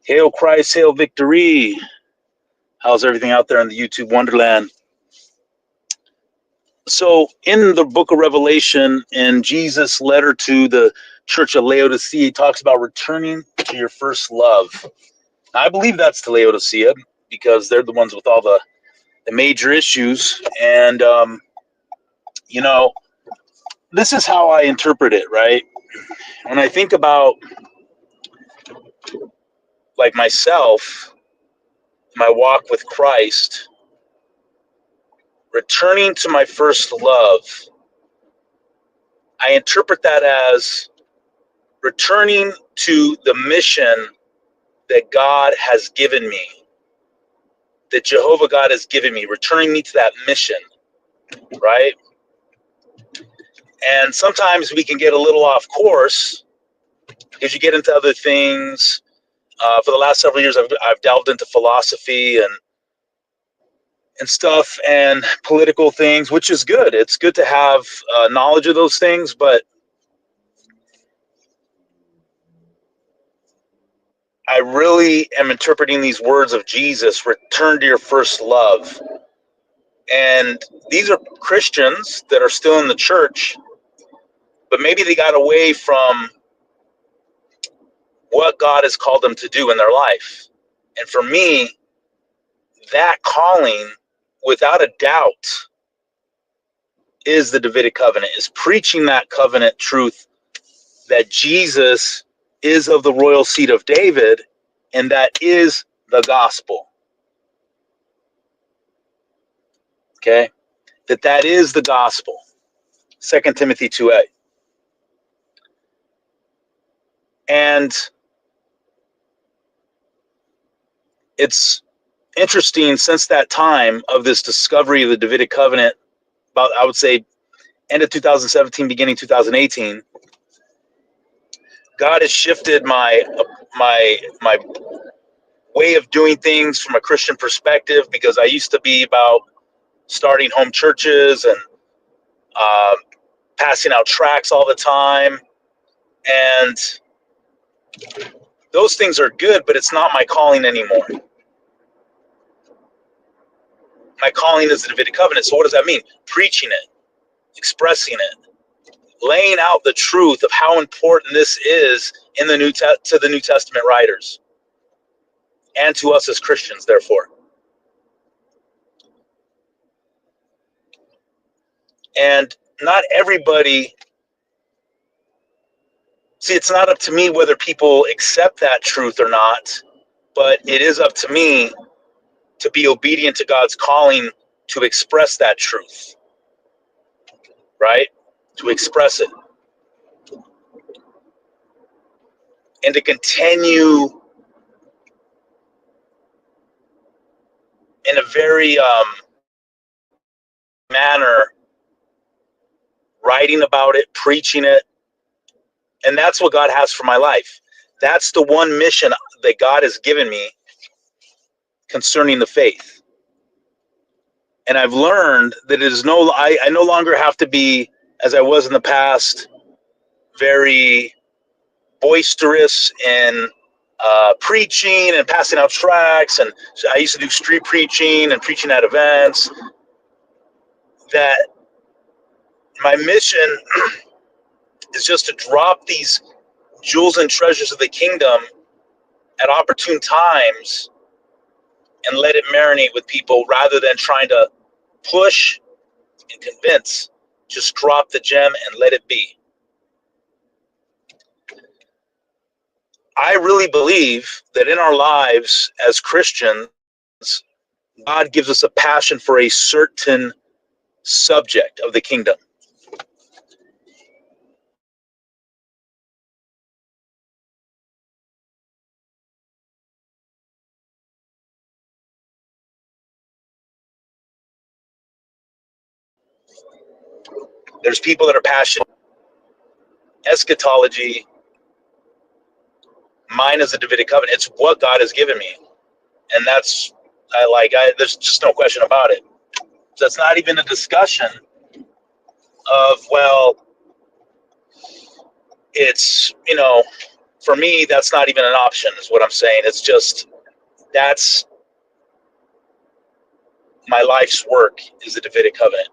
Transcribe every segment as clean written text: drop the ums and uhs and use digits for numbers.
Hail Christ, hail victory. How's everything out there in the YouTube wonderland? So in the book of Revelation, in Jesus' letter to the church of Laodicea, he talks about returning to your first love. I believe that's to Laodicea because they're the ones with all the major issues. And, this is how I interpret it, right? When I think about like myself, my walk with Christ, returning to my first love, I interpret that as returning to the mission that God has given me, that Jehovah God has given me, returning me to that mission, right? And sometimes we can get a little off course because you get into other things. For the last several years, I've delved into philosophy and stuff and political things, which is good. It's good to have knowledge of those things, but I really am interpreting these words of Jesus, return to your first love. And these are Christians that are still in the church, but maybe they got away from what God has called them to do in their life. And for me, that calling, without a doubt, is the Davidic covenant, is preaching that covenant truth that Jesus is of the royal seed of David, and that is the gospel. Okay? That is the gospel. 2 Timothy 2:8. And it's interesting, since that time of this discovery of the Davidic covenant, about, I would say, end of 2017, beginning 2018, God has shifted my way of doing things from a Christian perspective, because I used to be about starting home churches and passing out tracts all the time, and those things are good, but it's not my calling anymore. My calling is the Davidic covenant. So what does that mean? Preaching it, expressing it, laying out the truth of how important this is in the to the New Testament writers, and to us as Christians, therefore. And not everybody, see, it's not up to me whether people accept that truth or not, but it is up to me to be obedient to God's calling to express that truth, right? To express it. And to continue in a very manner, writing about it, preaching it. And that's what God has for my life. That's the one mission that God has given me concerning the faith. And I've learned that it is I no longer have to be, as I was in the past, very boisterous in preaching and passing out tracts. And so I used to do street preaching and preaching at events. That my mission is just to drop these jewels and treasures of the kingdom at opportune times and let it marinate with people, rather than trying to push and convince. Just drop the gem and let it be. I really believe that in our lives as Christians, God gives us a passion for a certain subject of the kingdom. There's people that are passionate. Eschatology, mine is the Davidic covenant. It's what God has given me. And that's, there's just no question about it. So it's not even a discussion of, well, it's, for me, that's not even an option, is what I'm saying. It's just, that's my life's work, is the Davidic covenant.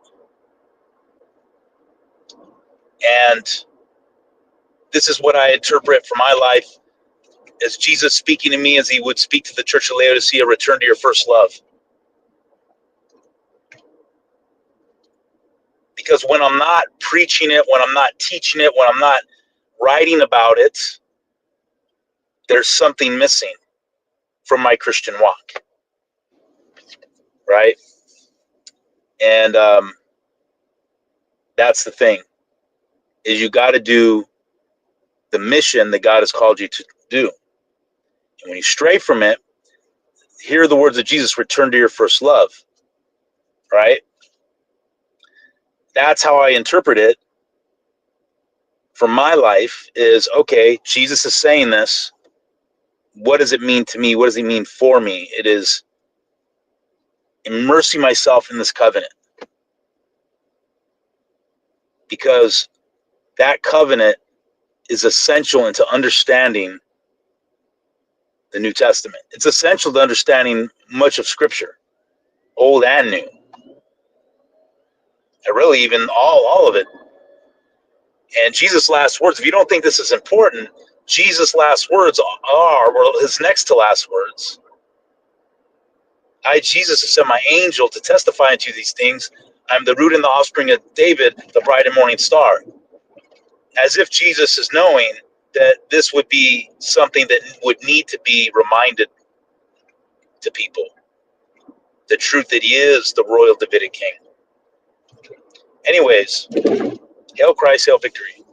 And this is what I interpret for my life as Jesus speaking to me as he would speak to the church of Laodicea: return to your first love. Because when I'm not preaching it, when I'm not teaching it, when I'm not writing about it, there's something missing from my Christian walk, right? And that's the thing, is you got to do the mission that God has called you to do. And when you stray from it, hear the words of Jesus: return to your first love, right? That's how I interpret it for my life. Is, okay, Jesus is saying this. What does it mean to me? What does he mean for me? It is immersing myself in this covenant, because that covenant is essential into understanding the New Testament. It's essential to understanding much of Scripture, Old and New, and really even all of it. And Jesus' last words, if you don't think this is important, Jesus' last words are, well, his next to last words: I, Jesus, have sent my angel to testify unto these things. I'm the root and the offspring of David, the bright and morning star. As if Jesus is knowing that this would be something that would need to be reminded to people. The truth that he is the royal Davidic king. Anyways, hail Christ, hail victory.